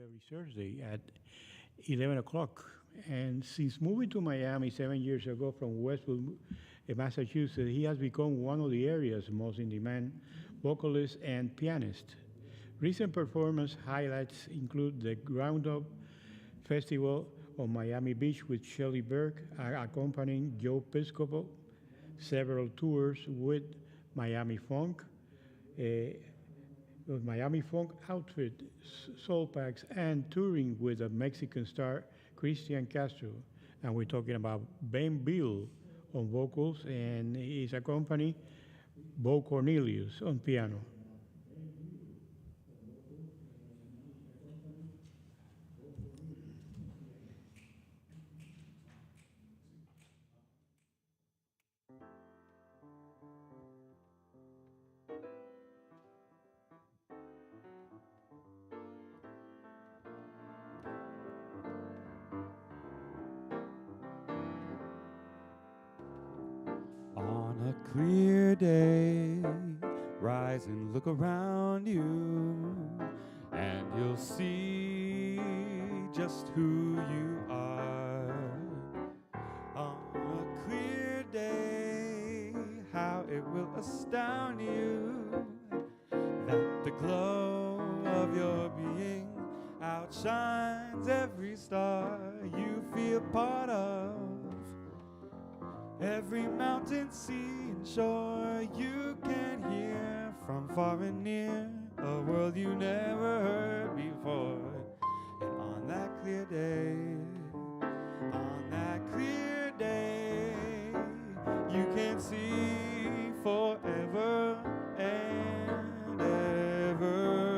every Thursday at 11 o'clock. And since moving to Miami 7 years ago from Westwood, Massachusetts, he has become one of the area's most in demand vocalists and pianists. Recent performance highlights include the Ground Up Festival on Miami Beach with Shelley Berg accompanying Joe Piscopo, several tours Miami Funk, uh, with Miami Funk outfit, Soul Packs, and touring with a Mexican star, Christian Castro. And we're talking about Beal on vocals, and he's accompanied Bo Cornelius on piano. On a clear day, rise and look around you, and you'll see just who you are. On a clear day, how it will astound you that the glow of your being outshines every star you feel part of. Every mountain, sea, and shore you can hear from far and near, a world you never heard before. And on that clear day, you can see forever and evermore.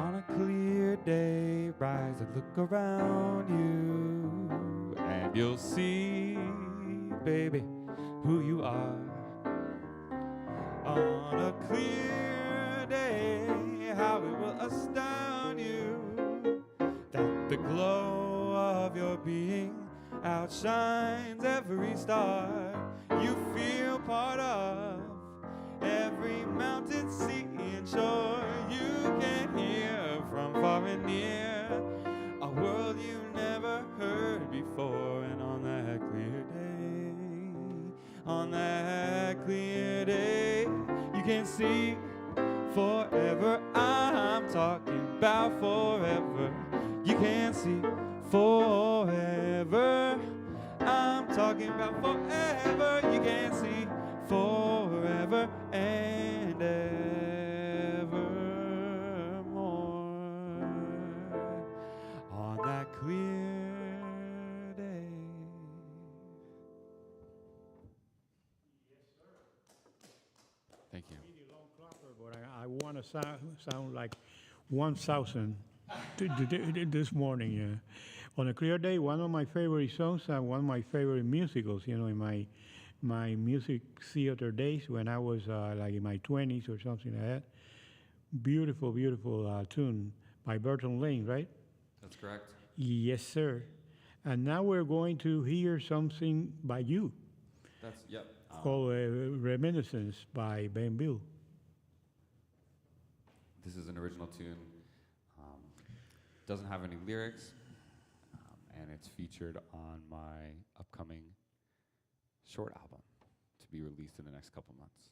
On a clear day, rise and look around you, and you'll see, baby, who you are. On a clear day, how it will astound you that the glow of your being outshines every star you feel part of. Every mountain, sea, and shore you can hear from far and near. A world you never heard before. And on that clear day, you can see forever. I'm talking about forever. You can see forever. I'm talking about forever. You can see forever and evermore. On that clear day. Thank you. Really long clapper, but I want to sound like 1,000 this morning. Yeah. On a clear day, one of my favorite songs and one of my favorite musicals. You know, in my music theater days when I was like in my 20s or something like that. Beautiful, beautiful tune by Burton Lane, right? That's correct. Yes, sir. And now we're going to hear something by you That's, yep. called Reminiscence by Beal. This is an original tune. Doesn't have any lyrics, and it's featured on my upcoming short album to be released in the next couple months.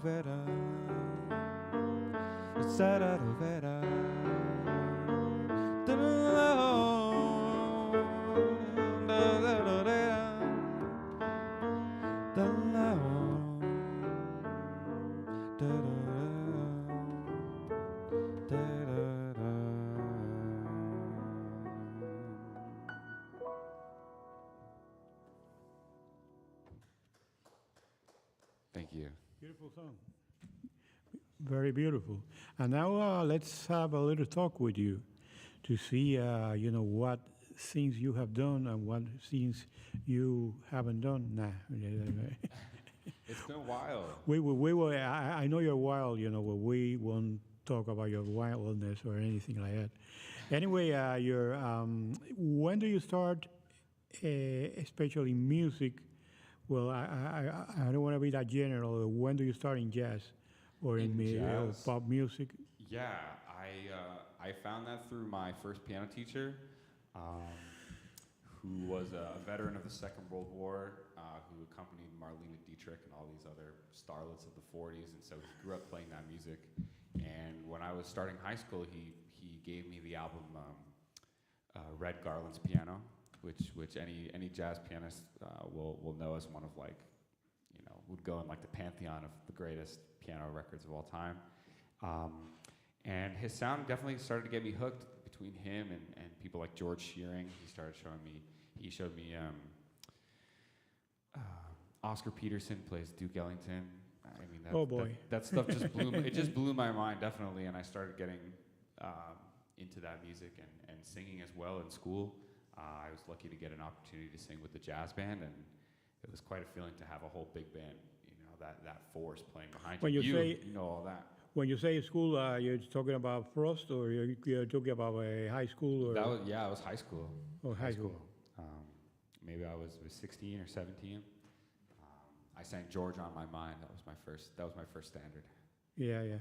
vera. Sada vera. Da da da Thank you. Beautiful song. Very beautiful. And now let's have a little talk with you to see, what things you have done and what things you haven't done. Nah. It's been a while. we will, I know you're wild, but we won't talk about your wildness or anything like that. Anyway, when do you start, especially music? Well, I don't want to be that general. When do you start in jazz or in jazz? pop music? Yeah, I found that through my first piano teacher, who was a veteran of the Second World War, who accompanied Marlene Dietrich and all these other starlets of the 40s, and so he grew up playing that music. And when I was starting high school, he gave me the album Red Garland's Piano, which any jazz pianist will know as one of would go in like the pantheon of the greatest piano records of all time. And his sound definitely started to get me hooked between him and people like George Shearing. He showed me Oscar Peterson plays Duke Ellington. I mean, Oh boy. that stuff just blew my mind, definitely, and I started getting into that music and singing as well in school. I was lucky to get an opportunity to sing with the jazz band, and it was quite a feeling to have a whole big band, that force playing behind When you. you know all that. When you say school, you're talking about Frost, or you're talking about high school? Or That was it was high school. Oh, high school. Maybe I was 16 or 17. I sang George on My Mind. That was my first standard. Yeah.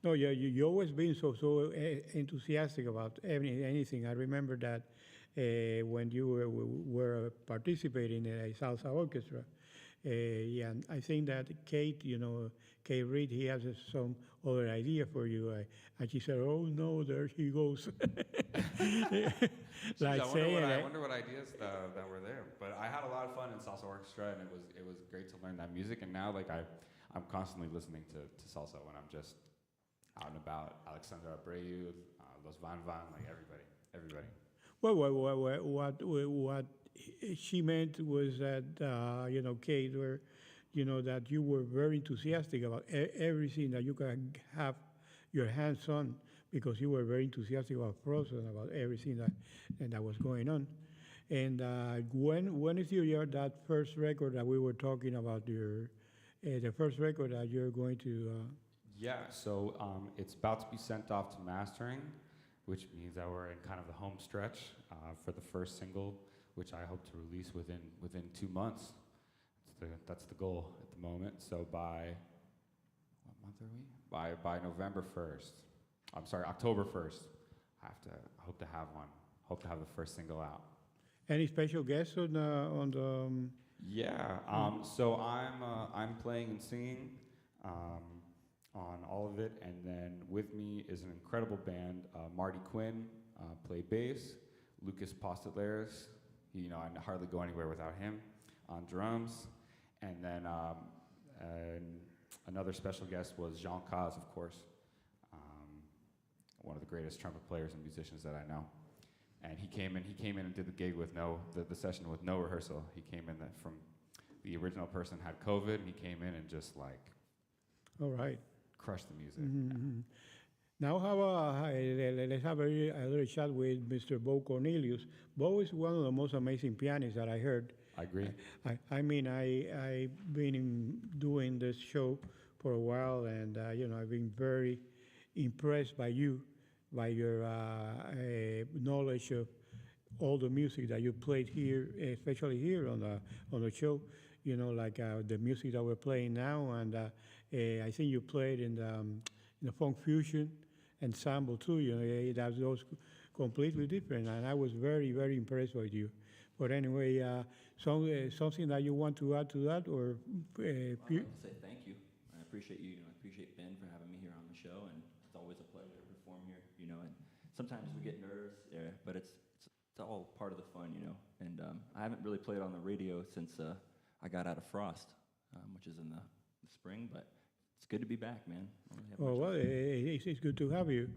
No, you always been so enthusiastic about anything. I remember that when you were participating in a salsa orchestra. And I think that Kate Reed, he has some other idea for you. And she said, "Oh no, there he goes." I wonder what ideas that were there. But I had a lot of fun in salsa orchestra, and it was great to learn that music. And now, I'm constantly listening to salsa when I'm just out and about. Alexandra Abreu, Los Van Van, like everybody. Well, what she meant was that Kate, that you were very enthusiastic about everything that you can have your hands on, because you were very enthusiastic about Frozen, about everything that was going on. And when is that first record that we were talking about, the first record that you're going to? So it's about to be sent off to mastering, which means that we're in kind of the home stretch for the first single, which I hope to release within 2 months. That's the goal at the moment. So by what month are we? By November 1st. I'm sorry, October 1st. I hope to have one. Hope to have the first single out. Any special guests on the? So I'm playing and singing on all of it, and then with me is an incredible band. Marty Quinn play bass. Lucas Posteleras, I hardly go anywhere without him, on drums. And then another special guest was Jean Caz, of course, one of the greatest trumpet players and musicians that I know. And he came in and did the gig with the session with no rehearsal. He came in from the original person had COVID, and he came in and just all right, crushed the music. Mm-hmm. Now let's have a little chat with Mr. Bo Cornelius. Bo is one of the most amazing pianists that I heard. I agree. I've been doing this show for a while, and I've been very impressed by you, by your knowledge of all the music that you played here, especially here on the show. The music that we're playing now, and I think you played in the funk fusion ensemble too. That was completely different, and I was very, very impressed with you. But anyway, something that you want to add to that, or? I want to say thank you. I appreciate you. I appreciate Ben for having me here on the show, and it's always a pleasure to perform here. And sometimes we get nervous, but it's all part of the fun, And I haven't really played on the radio since I got out of Frost, which is in the spring, but it's good to be back, man. Well, it's good to have you.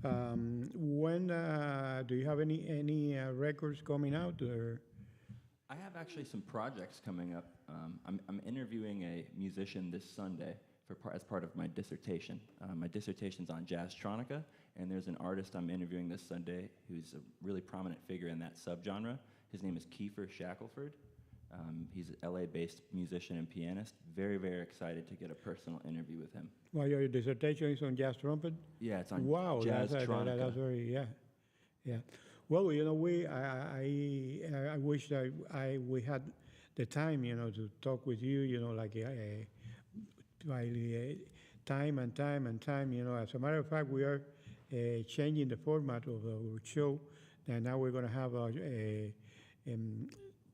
When do you have any records coming out? Or? I have actually some projects coming up. I'm interviewing a musician this Sunday as part of my dissertation. My dissertation's on jazztronica, and there's an artist I'm interviewing this Sunday who's a really prominent figure in that subgenre. His name is Kiefer Shackelford. He's an LA-based musician and pianist. Very, very excited to get a personal interview with him. Well, your dissertation is on jazz trumpet? Yeah, it's on jazztronica. That's very, yeah. Well, I wish that we had the time, to talk with you, by time and time. As a matter of fact, we are changing the format of our show, and now we're going to have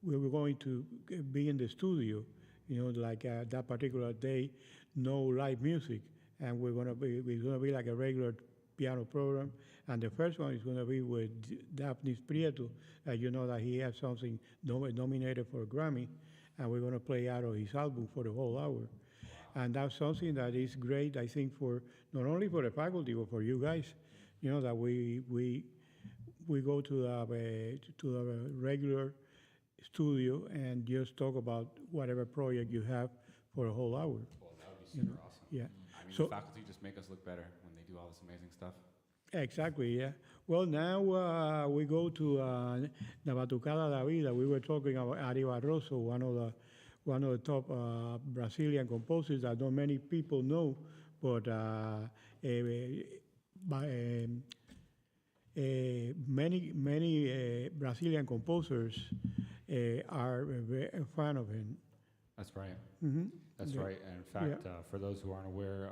we're going to be in the studio, that particular day, no live music, and we're going to be like a regular piano program. And the first one is going to be with Daphnis Prieto, that that he has something nominated for a Grammy, and we're going to play out of his album for the whole hour. And that's something that is great, I think, for not only for the faculty but for you guys, that we go to the regular studio and just talk about whatever project you have for a whole hour. Well, that would be super awesome. Yeah. I mean, So- the faculty just make us look better when they do all this amazing stuff. Exactly, yeah. Well, now we go to La Batucada da Vida. We were talking about Ari Barroso, one of the top Brazilian composers that not many people know, but many Brazilian composers are a fan of him. That's right. Mm-hmm. That's Yeah. right. And in fact, for those who aren't aware,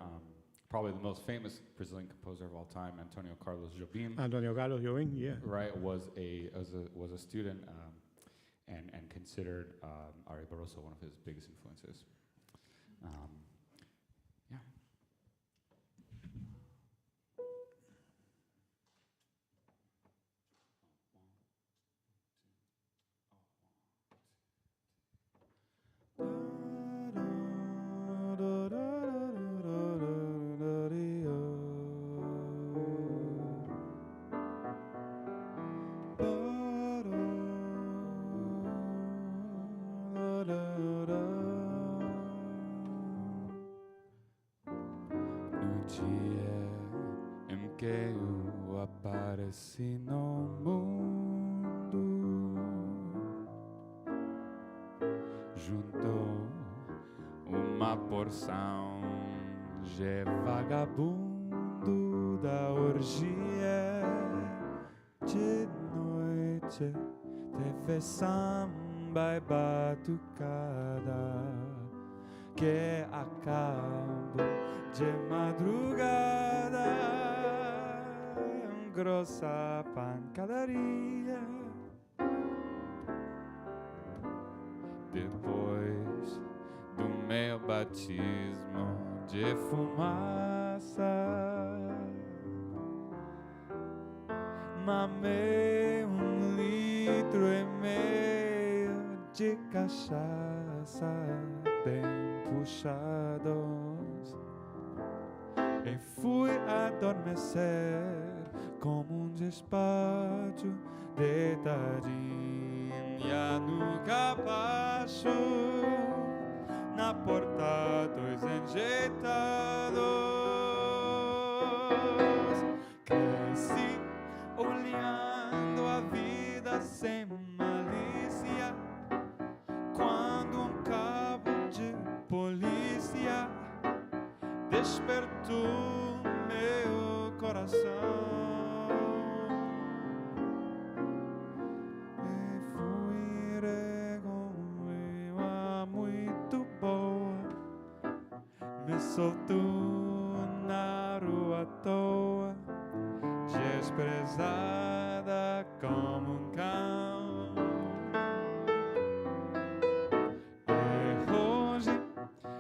probably the most famous Brazilian composer of all time, Antonio Carlos Jobim, Antonio Carlos Jobim, yeah. right, was a student and considered Ari Barroso one of his biggest influences. Yeah. No dia em que eu apareci no mundo, juntou uma porção de vagabundo da orgia. De noite teve samba e batucada que acabou de madrugada, grossa pancadaria. Depois do meu batismo de fumaça, mamei 1,5 litros de cachaça bem puxados e fui adormecer como despacho de tadinha no capacho, na porta dois enjeitados. Cresci olhando a vida sem malícia, quando cabo de polícia despertou meu coração e fui regola muito boa, me soltou na rua à toa, desprezada como cão. E hoje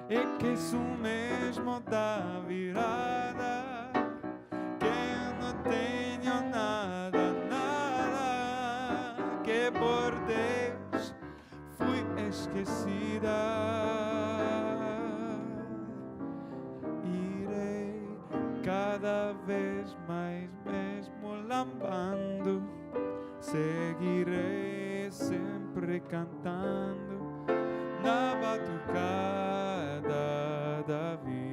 é que isso mesmo da virada, que não tenho nada, nada, que por Deus fui esquecida. Irei cada vez mais mesmo lambando, seguirei sempre cantando na batucada da vida.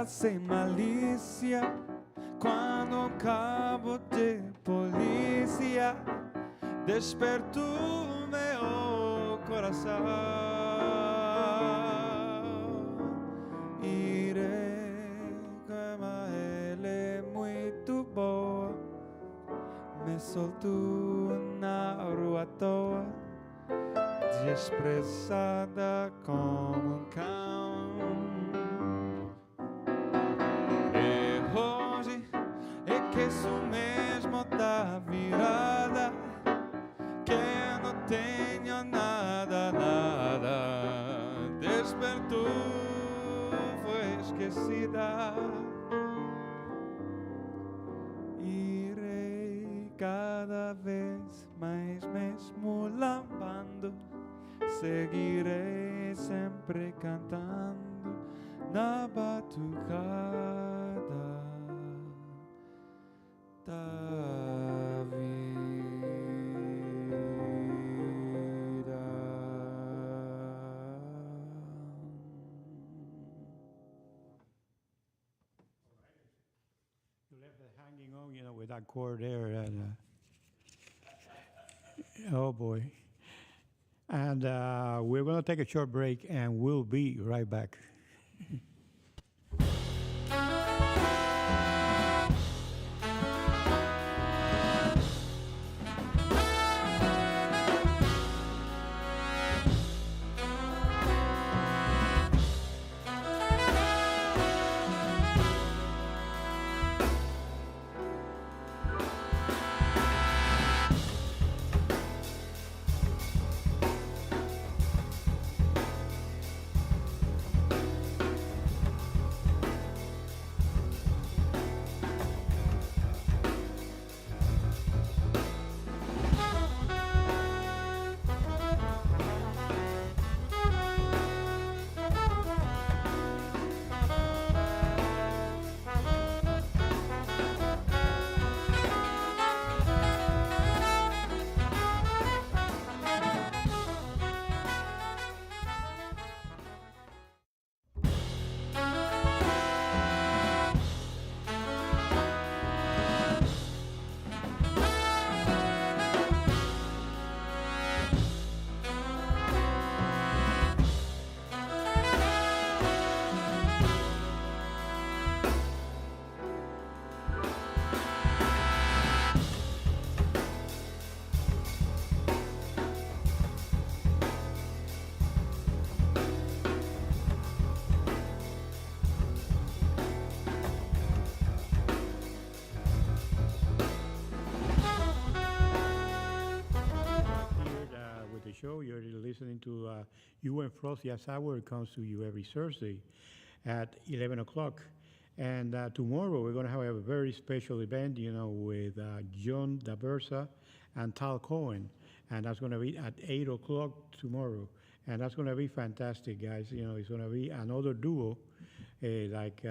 Sem malícia, quando um cabo de polícia despertou meu coração. Irei, mas ele é muito boa, me soltou na rua à toa, desprezada como um cão. Isso mesmo da virada, que não tenho nada, nada, despertou, foi esquecida. Irei cada vez mais mesmo lambando, seguirei sempre cantando na batucada da vida. You left it hanging on, with that chord there. And, oh boy. And we're going to take a short break, and we'll be right back. listening to You and Frosty as Hour. It comes to you every Thursday at 11 o'clock. And tomorrow we're going to have a very special event, with John Daversa and Tal Cohen. And that's going to be at 8 o'clock tomorrow. And that's going to be fantastic, guys. It's going to be another duo like we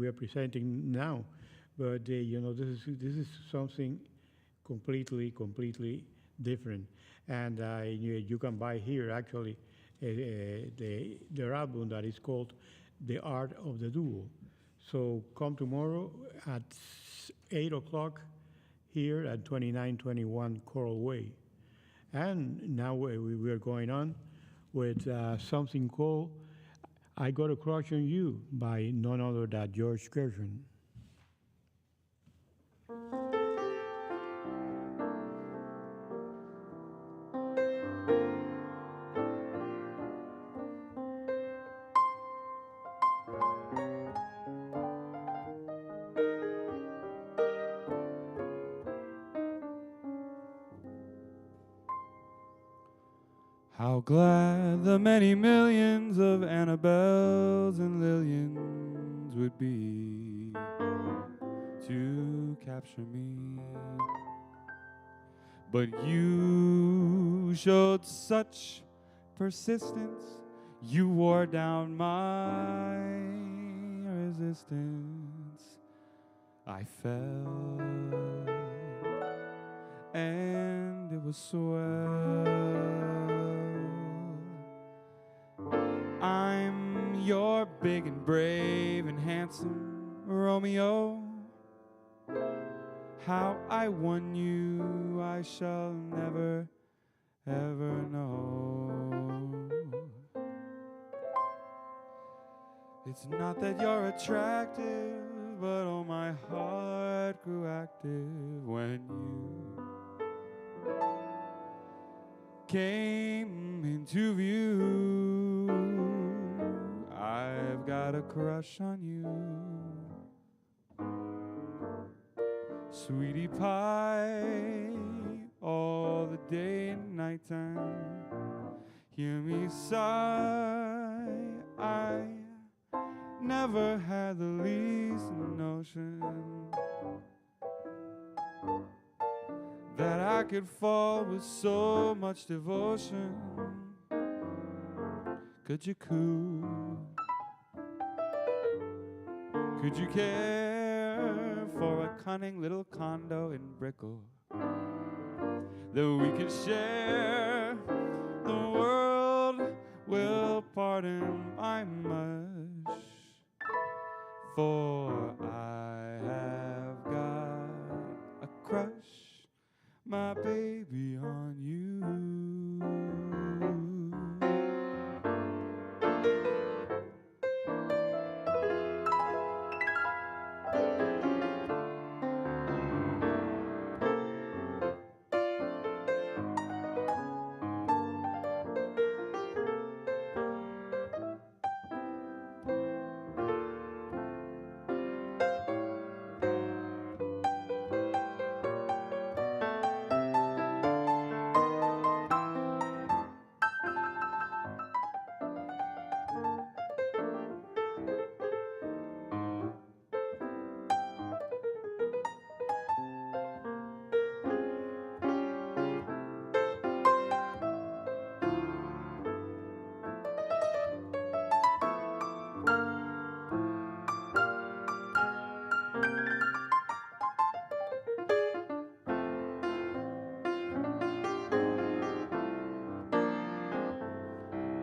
are presenting now. But, this is something completely different. And you can buy here, actually, their album that is called The Art of the Duo. So come tomorrow at 8 o'clock here at 2921 Coral Way. And now we are going on with something called I Got a Crush on You by none other than George Gershwin. How glad the many millions of Annabelles and Lillians would be to capture me. But you showed such persistence, you wore down my resistance. I fell, and it was swell. I'm your big and brave and handsome Romeo. How I won you, I shall never, ever know. It's not that you're attractive, but oh, my heart grew active when you came into view. I've got a crush on you, sweetie pie, all the day and night time. Hear me sigh, I never had the least notion that I could fall with so much devotion. Could you coo? Could you care for a cunning little condo in Brickell that we could share? The world will pardon my mush, for I have got a crush, my baby, on you.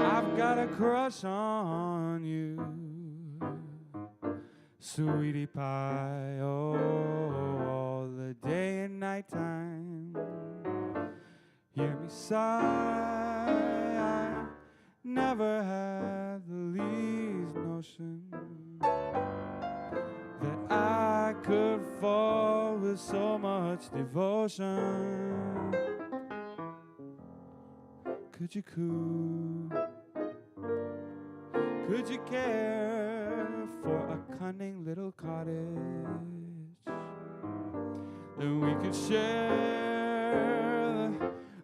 I've got a crush on you, sweetie pie, oh, all the day and night time. Hear me sigh, I never had the least notion that I could fall with so much devotion. Could you coo? Could you care for a cunning little cottage that we could share?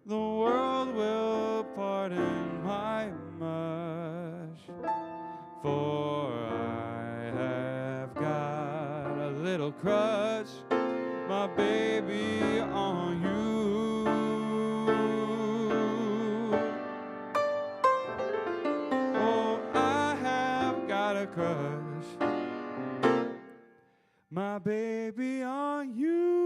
The pardon my mush, for I have got a little crush, my baby, on you. Oh, I have got a crush, my baby, on you.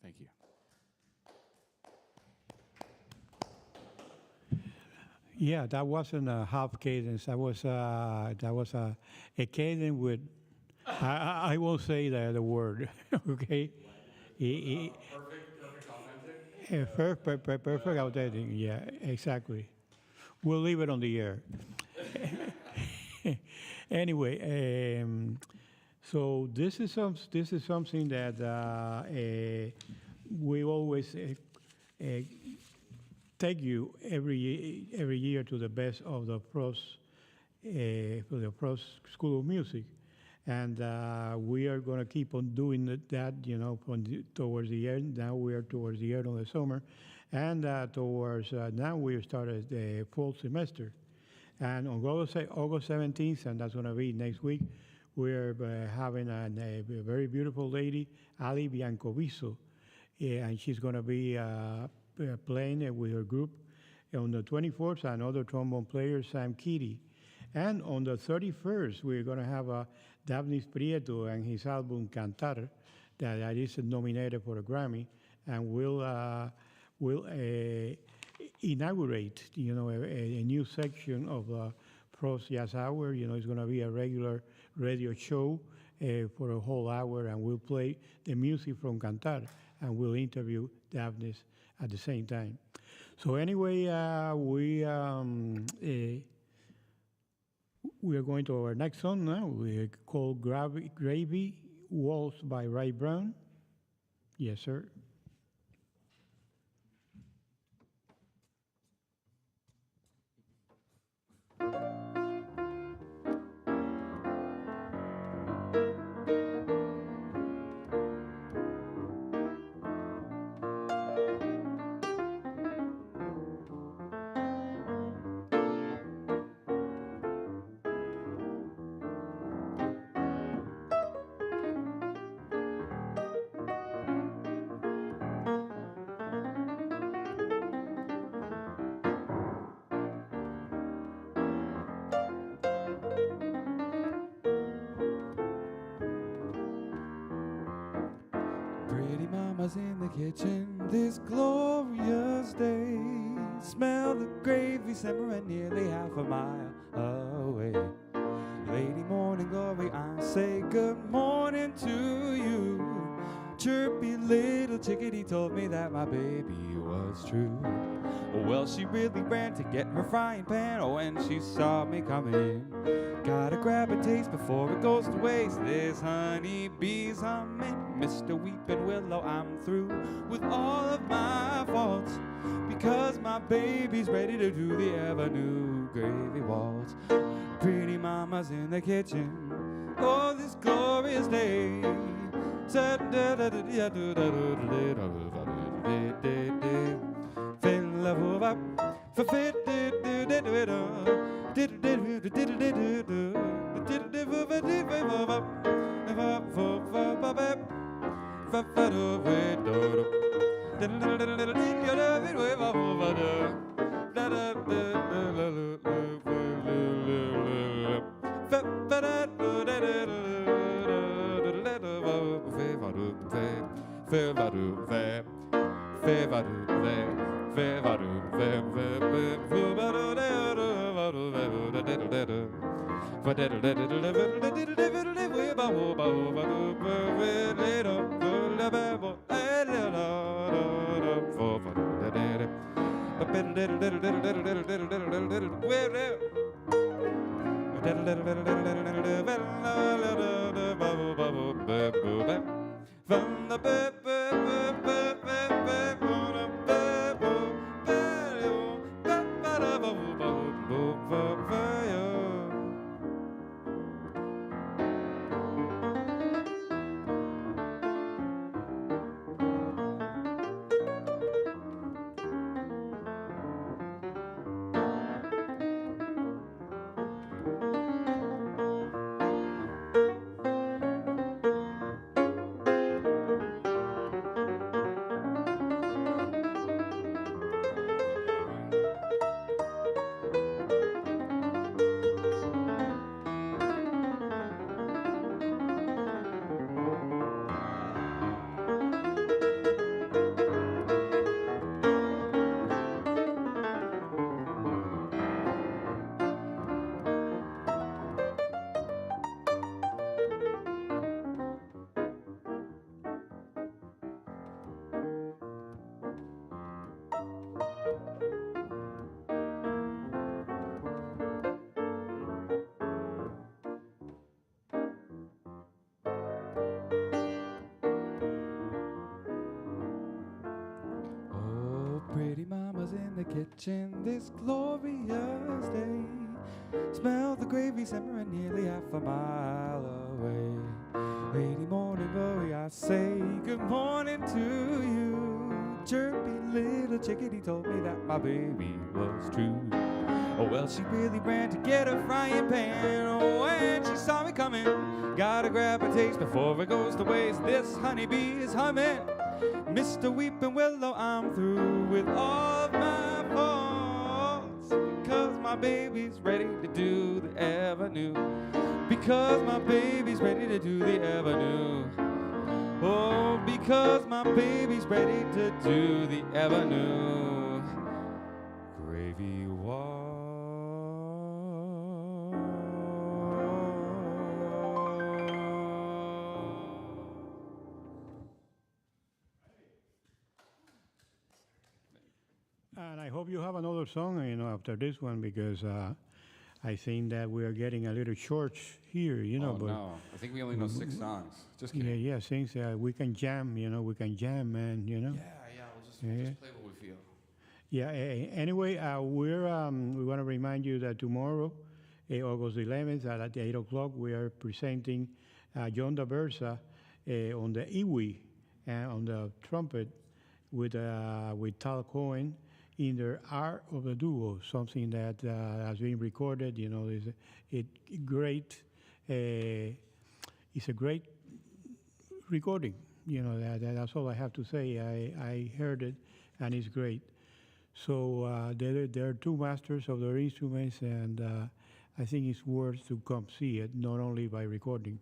Thank you. Yeah, that wasn't a half cadence. That was a cadence with. I won't say the word. Okay. Perfect authentic. Yeah, exactly. We'll leave it on the air. Anyway, so this is something that we always take you every year to the best of the pros for the pros School of Music, and we are going to keep on doing that. Towards the end. Now we are towards the end of the summer, and towards now we started the fall semester. And on August 17th, and that's going to be next week, we're having a very beautiful lady, Ali Biancoviso, and she's going to be playing with her group. On the 24th, another trombone player, Sam Keaty. And on the 31st, we're going to have Daphnis Prieto and his album Cantar, that is nominated for a Grammy, and we'll inaugurate, a new section of Pros Jazz Hour. It's going to be a regular radio show for a whole hour, and we'll play the music from Cantar, and we'll interview Daphnis at the same time. So anyway, we are going to our next song now. We called Gravy Waltz by Ray Brown. Yes, sir. Pretty mama's in the kitchen this glorious day. Smell the gravy simmering nearly half a mile away. Lady morning glory, I say good morning to you. Chirpy little chickadee told me that my baby was true. Well, she really ran to get her frying pan when she saw me coming in. Gotta grab a taste before it goes to waste. There's honey bees humming, Mr. Weeping Willow, I'm through with all of my faults, because my baby's ready to do the ever-new gravy waltz. Pretty mama's in the kitchen, oh, this glorious day. kitchen this glorious day. Smell the gravy simmering nearly half a mile away. Lady morning glory, I say good morning to you. Chirpy little chickadee told me that my baby was true. Oh, well, she really ran to get a frying pan. Oh, when she saw me coming, gotta grab a taste before it goes to waste. This honeybee is humming. Mr. Weeping Willow, I'm through with all of my faults, because my baby's ready to do the avenue. Because my baby's ready to do the avenue. Oh, because my baby's ready to do the avenue. Gravy walk. And I hope you have another song, after this one, because I think that we are getting a little short here, Oh, but no. I think we only know 6 songs. Just kidding. yeah, things we can jam, we can jam, man, Yeah, we'll just play what we feel. Yeah. Anyway, we want to remind you that tomorrow, August 11th, at 8 o'clock, we are presenting John Daversa on the iwi and on the trumpet with Tal Cohen in their Art of the Duo, something that has been recorded. Is great. It's a great recording. That's all I have to say. I heard it, and it's great. So there are two masters of their instruments, and I think it's worth to come see it, not only by recording.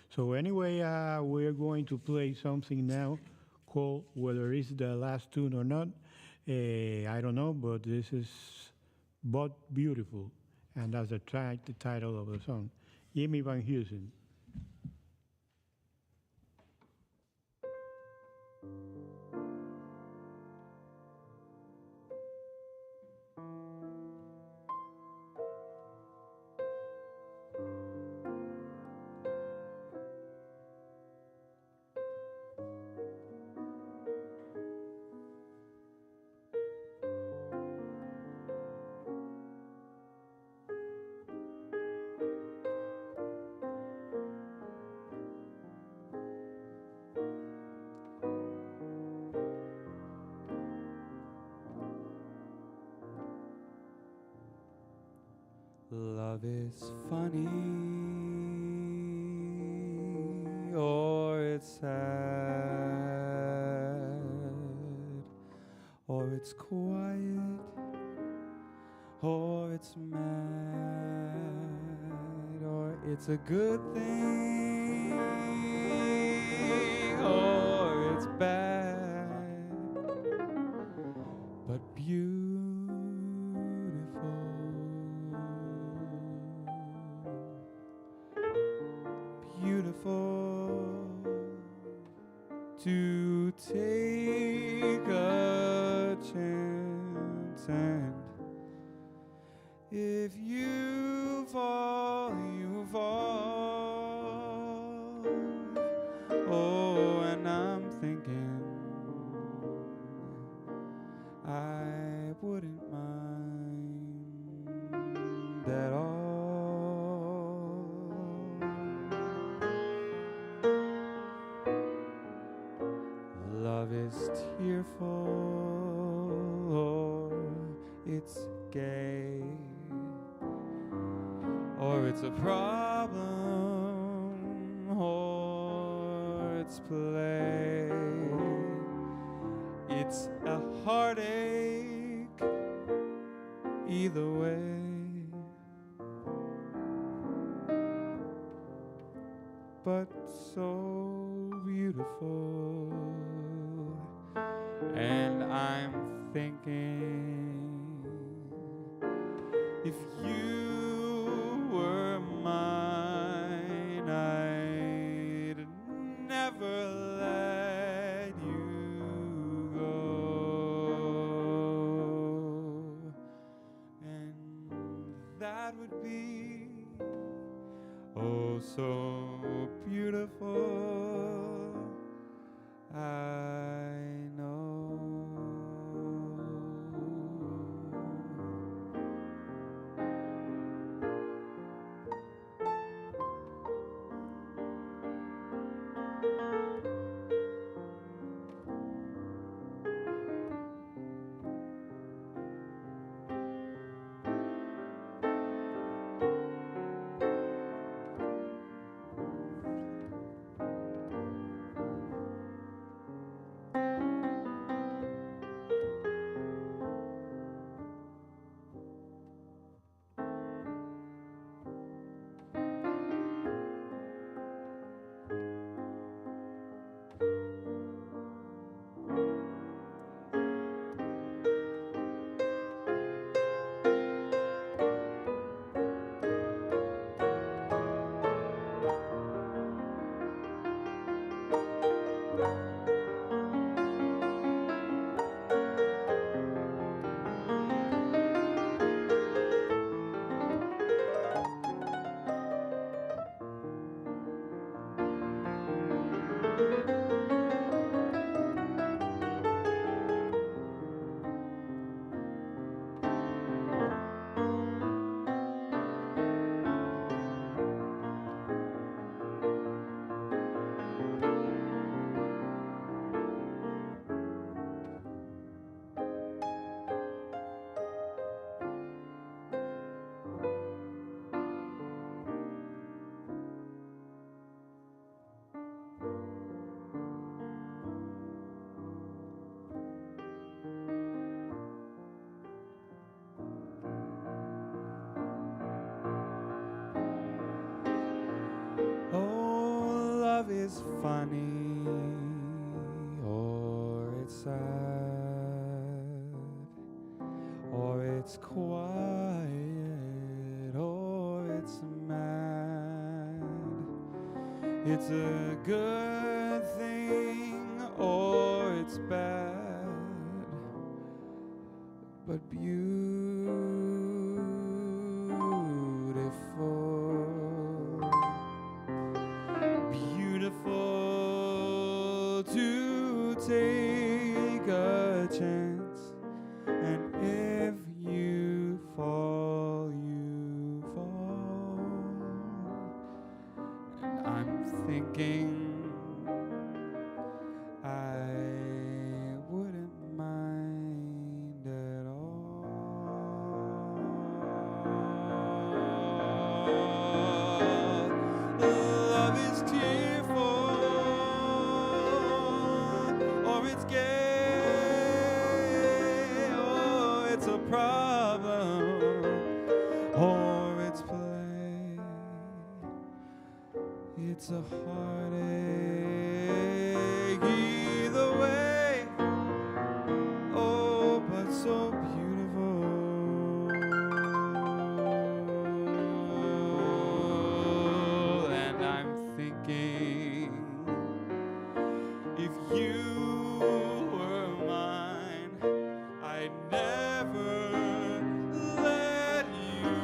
So anyway, we're going to play something now called, whether it's the last tune or not, I don't know, but this is But Beautiful, and that's the title of the song. Jimmy Van Heusen. Love is funny, or it's sad, or it's quiet, or it's mad, or it's a good thing, or it's bad, but beautiful. Beautiful to take a chance, and if you fall, you fall. Oh, and I'm thinking I wouldn't mind at all. Love is tearful, or it's gay, or it's a problem, or it's play. It's a heartache, either way. But so beautiful. And I'm thinking, if you were mine, I'd never let you go. And that would be oh so beautiful. I know. love is funny or it's sad or it's quiet or it's mad. It's a good thing or it's bad, but beautiful. Beautiful to take a chance, and if you fall, you fall. And I'm thinking I wouldn't mind at all. Love is tearful, or it's gay, or it's a problem, or it's play. It's a heartache either way. Oh, but so beautiful. And I'm thinking, if you were mine, I'd never let you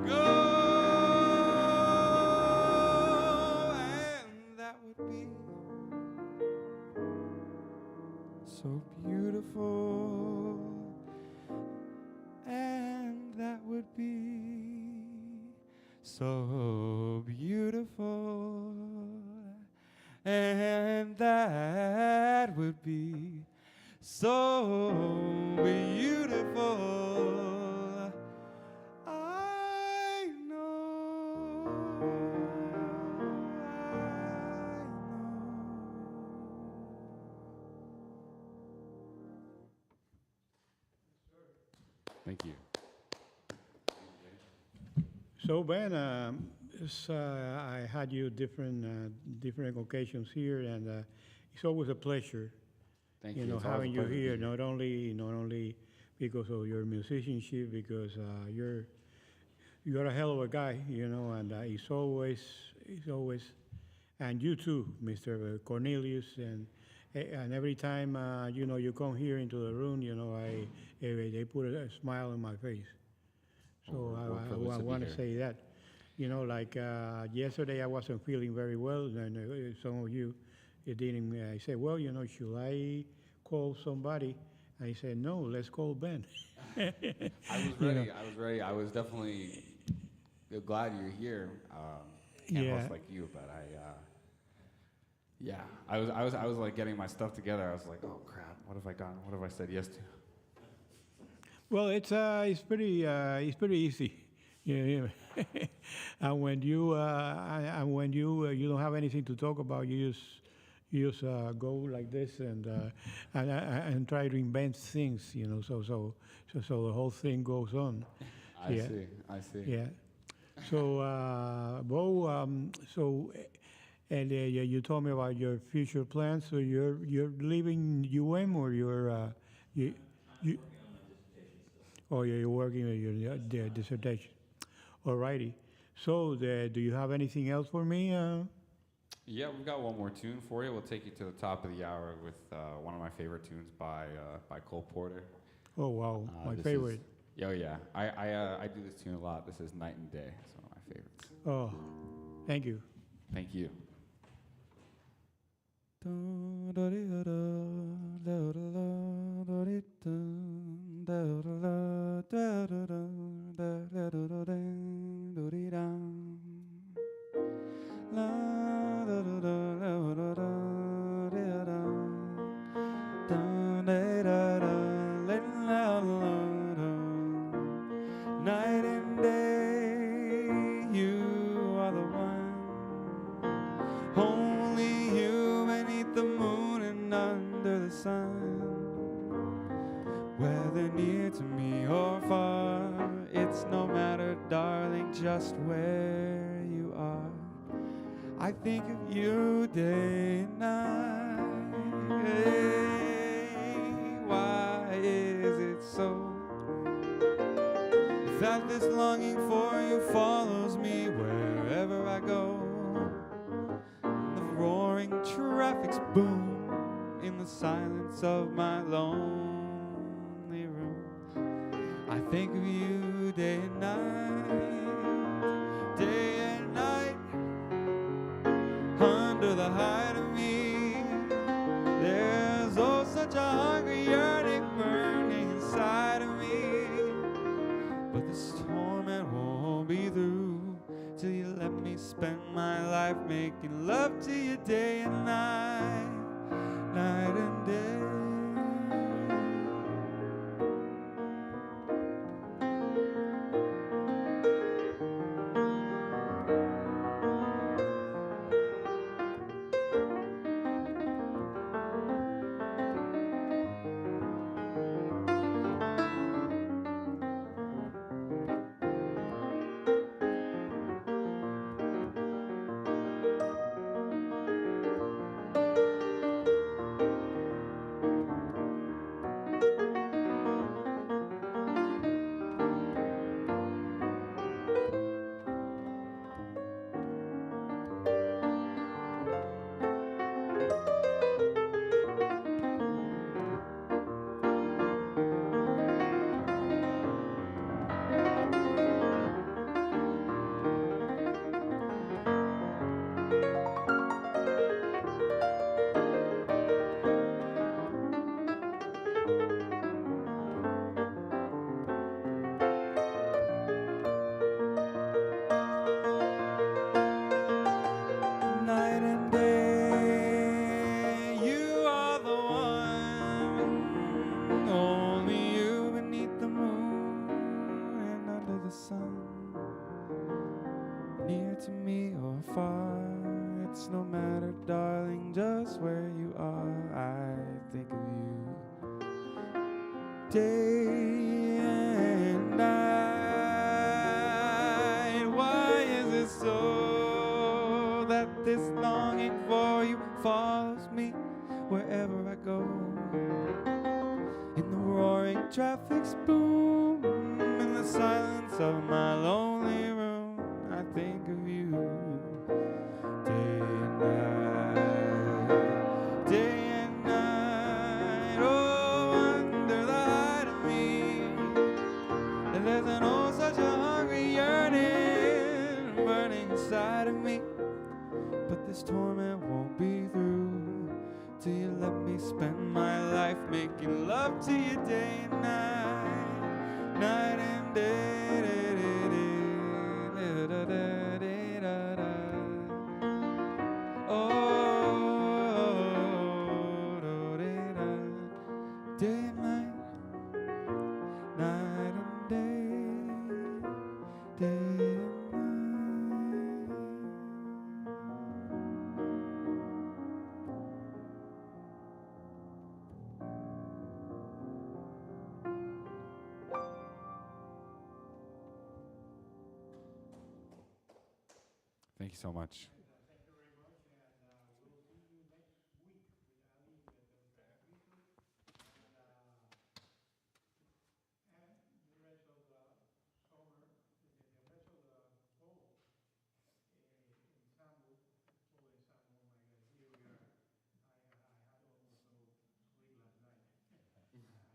go. And that would be so beautiful. And that would be so beautiful. And that would be so beautiful. I know. Thank you. So Ben, I had you different occasions here, and it's always a pleasure, Thank you you. know, It's always a having you pleasure to be here. Not only because of your musicianship, because you're a hell of a guy, you know, and it's always, and you too, Mr. Cornelius, and every time you know you come here into the room, you know, they put a smile on my face. So We're privileged I to be want to here. say that, you know, like yesterday I wasn't feeling very well, and some of you didn't. I said, well, you know, should I call somebody? And he said, no, let's call Ben. I was You ready. know. I was ready. I was definitely glad you're here. Can't Yeah. host like you, but yeah, I was like getting my stuff together. I was like, oh crap, what have I done? What have I said yes to? Well, it's pretty easy. Yeah. And when you you don't have anything to talk about, you just go like this and try to invent things, you know. So the whole thing goes on. I Yeah. see. I see. Yeah. So Bo, and you told me about your future plans. So you're leaving UM, or you you. Oh, yeah, you're working on your dissertation. Alrighty. So, do you have anything else for me? Yeah, we've got one more tune for you. We'll take you to the top of the hour with one of my favorite tunes by Cole Porter. Oh, wow, my This favorite. Is, oh yeah, I do this tune a lot. This is Night and Day. It's one of my favorites. Oh, thank you. Thank you. Night and day, you are the one. Only you beneath the moon and under the sun. Whether near to me or far, it's no matter, darling, just where you are. I think of you day and night. Hey, why is it so that this longing for you follows me wherever I go? The roaring traffic's boom in the silence of my lonely room. I think of you day and night, day and night. Under the height of me, there's oh such a hungry yearning burning inside of me. But this torment won't be through till you let me spend my life making love to you day and night, night and day. Night and day, you are the one. Only you beneath the moon and under the sun. Near to me or far, it's no matter, darling, just where you are. I think of you day and night. Why is it so that this longing for you follows me wherever I go? In the roaring traffic's boom, in the silence of my lonely room, I think of you day and night, day and night. Oh, under the height of me, and there's an oh such a hungry yearning burning inside of me. But this torment won't be through till you let me spend my life making love to you day and night, night and day. Oh, day and night, night and day, day and night. Thank you so much.